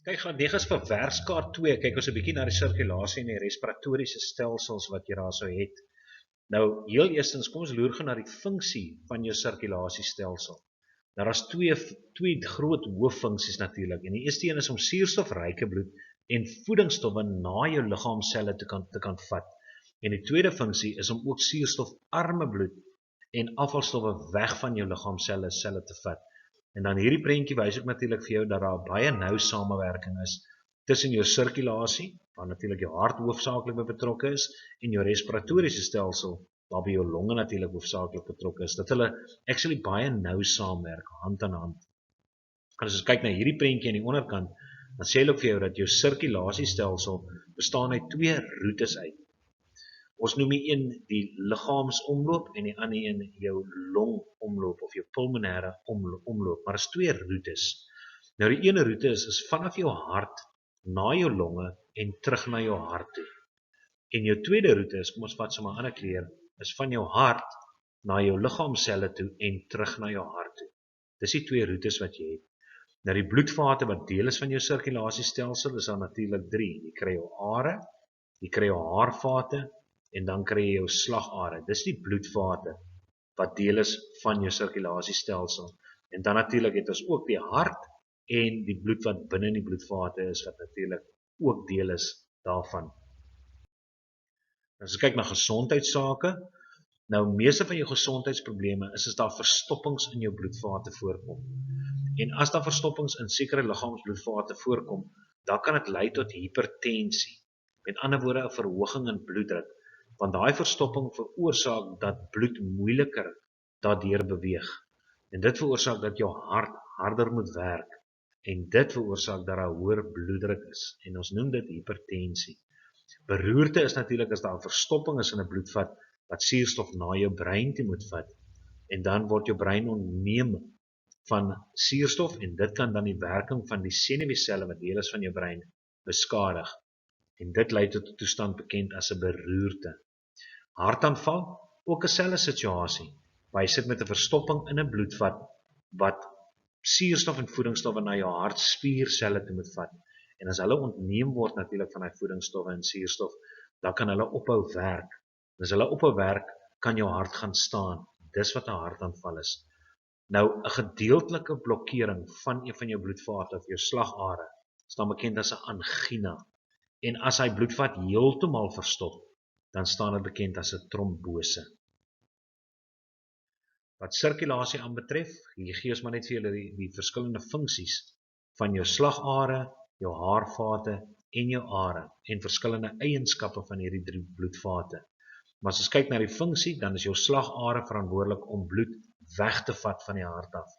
Kyk, gaan negas vir werkskaart 2, kyk ons 'n bietjie na die sirkulasie en die respiratoriese stelsels wat jy daar sou het. Nou, heel eerstens, kom ons loer gou na die funksie van jou sirkulasiestelsel. Nou, daar's twee groot hooffunksies natuurlik. En die eerste een is om suurstofryke bloed en voedingsstowwe na jou liggaamscelle te kan vat. En die tweede funksie is om ook suurstofarme bloed en afvalstowwe weg van jou liggaamscelle te vat. En dan hierdie prentjie wys ook natuurlik vir jou dat daar baie nou samewerking is tussen jou sirkulasie, waar natuurlik jou hart hoofsaaklik by betrokke is, en jou respiratoriese stelsel, waarby jou longe natuurlik hoofsaaklik betrokke is, dat hulle actually baie nou saamwerk, hand aan hand. En as ons kyk na hierdie prentjie aan die onderkant, dan sê hulle ook vir jou dat jou sirkulasiestelsel bestaan uit twee roetes uit. Ons noem die een die liggaamsomloop en die ander een jou longomloop of jou pulmonêre omloop, maar is twee roetes. Nou die ene roete is vanaf jou hart na jou longe en terug na jou hart toe. En jou tweede roete is, kom ons vat sommer 'n ander kleur, is van jou hart na jou liggaamscelle toe en terug na jou hart toe. Dis die twee roetes wat jy het. Nou die bloedvate wat deel is van jou sirkulasiestelsel is dan natuurlik 3. Jy kry jou are, jy kry jou haarvate en dan kry jy jou slagare. Dis die bloedvate wat deel is van jou sirkulasiestelsel. En dan natuurlik het ons ook die hart en die bloed wat binne in die bloedvate is, wat natuurlik ook deel is daarvan. As ons kyk na gesondheidsake, nou meeste van jou gesondheidsprobleme is as daar verstoppings in jou bloedvate voorkom. En as daar verstoppings in sekere liggaamsbloedvate voorkom, dan kan dit lei tot hipertensie. Met ander woorde 'n verhoging in bloeddruk, want daai verstopping veroorsaak dat bloed moeiliker daardeur beweeg. En dit veroorsaak dat jou hart harder moet werk. En dit veroorsaak dat daar 'n hoër bloeddruk is. En ons noem dit hipertensie. Beroerte is natuurlik as daar 'n verstopping is in 'n bloedvat wat suurstof na jou brein toe moet vat. En dan word jou brein ontneem van suurstof en dit kan dan die werking van die senuweeselle wat deel is van jou brein beskadig. En dit lei tot 'n toestand bekend as 'n beroerte. Hartaanval, ook 'n selfde situasie. Waar jy sit met 'n verstopping in 'n bloedvat wat suurstof en voedingsstowwe na jou hartspierselle toe moet vat. En as hulle ontneem word natuurlik van die voedingsstowwe en suurstof, dan kan hulle ophou werk. As hulle ophou werk, kan jou hart gaan staan. Dis wat 'n hartaanval is. Nou, 'n gedeeltelike blokkering van een van jou bloedvate of jou slagare is dan bekend as 'n angina. En as hy bloedvat heeltemal verstop, dan staan dit bekend as 'n trombose. Wat sirkulasie aanbetref, hier gee ons maar net vir julle die verskillende funksies van jou slagare, jou haarvate en jou are en verskillende eienskappe van hierdie 3 bloedvate. Maar as ons kyk na die funksie, dan is jou slagare verantwoordelik om bloed weg te vat van die hart af.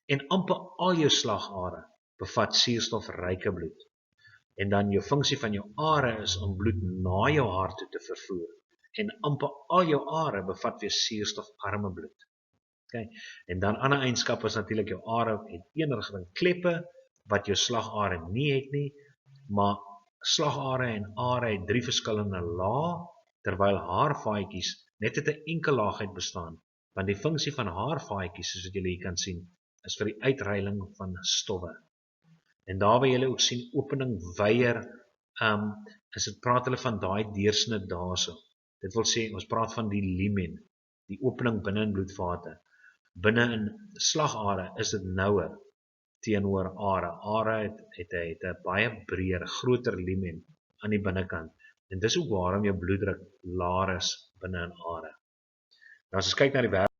En amper al jou slagare bevat suurstofryke bloed. En dan jou funksie van jou are is om bloed na jou hart toe te vervoer. En amper al jou are bevat weer suurstofarme bloed. Okay. En dan ander eienskappe is natuurlik jou are het eenrigting kleppe wat jou slagare nie het nie, maar slagare en are het 3 verskillende lae, terwyl haarvaatjies net uit 'n enkel laagheid bestaan, want die funksie van haarvaatjies, soos wat julle hier kan sien, is vir die uitreiling van stowwe. En daar waar julle ook sien opening weier, is dit praat hulle van daai deursnit daarso. Dit wil sê, ons praat van die lumen, die opening binne in bloedvate. Binne in slagare is dit nouer teenoor are. Are het 'n baie breër, groter lumen aan die binnekant. En dis ook waarom jou bloeddruk laer is binne in are. Nou as ons kyk na die werk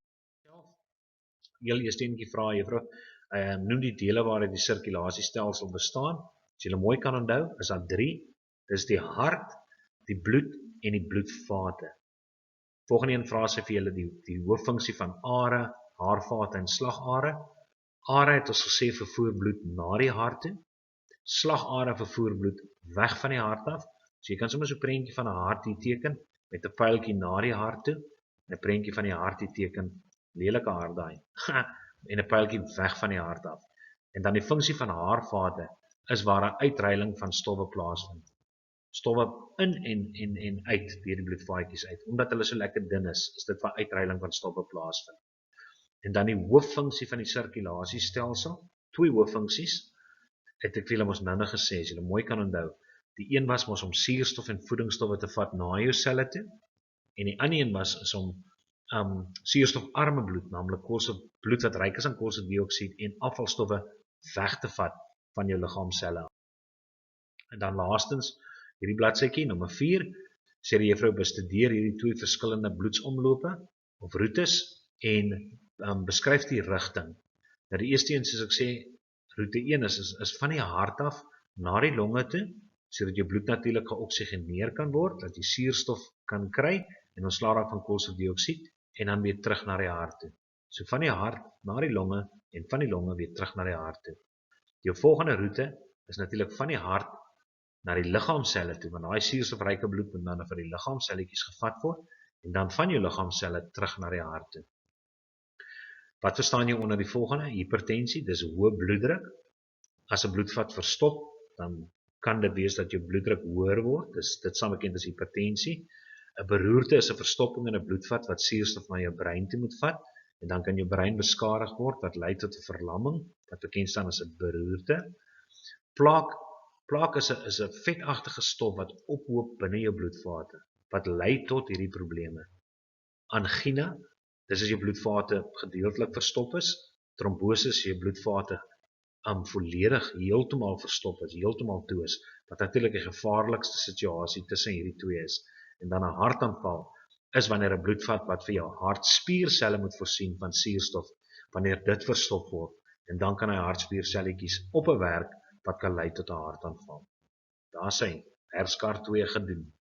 self, heel eerste enetjie vra juffrou, noem die dele waaruit die sirkulasiestelsel bestaan. As julle mooi kan onthou, is daar 3. Dis die hart, die bloed en die bloedvate. Volgende een vra sy vir julle die hooffunksie van are, haarvate en slagare. Are het ons gesê vervoer bloed na die hart toe. Slagare vervoer bloed weg van die hart af. So jy kan sommer so 'n prentjie van 'n hart hier teken met 'n pyltjie na die hart toe, en 'n prentjie van die hart hier teken, lelike hart daai. En 'n pyltjie weg van die hart af. En dan die funksie van haarvate is waar 'n uitreiling van stowwe plaasvind. Stowwe in en uit deur die bloedvaatjies uit. Omdat hulle so lekker dun is dit waar uitreiling van stowwe plaasvind. En dan die hooffunksie van die sirkulasiestelsel, 2 hooffunksies. het ek vir ons nou gesê, as jy mooi kan onthou, die een was mos om suurstof en voedingsstowwe te vat na jou selle toe, en die ander een was is om suurstofarme bloed, naamlik bloed wat ryk is aan koolstofdioksied en afvalstowwe weg te vat van jou liggaamscelle. En dan laastens, hierdie bladsytjie, nommer 4, sê die juffrou bestudeer hierdie twee verskillende bloedsomlope of roetes en beskryf die rigting. Nou die eerste een, soos ek sê, roete 1 is van die hart af na die longe toe, sodat jou bloed natuurlik geoksigeneer kan word, dat jy suurstof kan kry en ontslaa raak van koolstofdioksied en dan weer terug na die hart toe. So van die hart na die longe en van die longe weer terug na die hart toe. Jou volgende roete is natuurlik van die hart na die liggaamscelle toe, want daai suurstofryke bloed moet dan vir die liggaamselletjies gevat word en dan van jou liggaamscelle terug na die hart toe. Wat verstaan jy onder die volgende? Hipertensie, dis hoë bloeddruk. As 'n bloedvat verstop, dan kan dit wees dat jou bloeddruk hoër word. Dit sal bekend as hipertensie. 'n Beroerte is 'n verstopping in 'n bloedvat wat suurstof na jou brein toe moet vat en dan kan jou brein beskadig word wat lei tot 'n verlamming wat bekend staan as 'n beroerte. Plaak is 'n vetagtige stof wat ophoop binne jou bloedvate wat lei tot hierdie probleme. Angina, dis as jou bloedvate gedeeltelik verstop is. Trombose is jou bloedvate volledig heeltemal verstop is, heeltemal toe is, wat natuurlik die gevaarlikste situasie tussen hierdie twee is. En dan 'n hartaanval is wanneer 'n bloedvat wat vir jou hartspierselle moet voorsien van suurstof, wanneer dit verstop word, en dan kan hy hartspierselletjies op 'n werk wat kan lei tot 'n hartaanval. Daar sê Herscar 2 gedoen.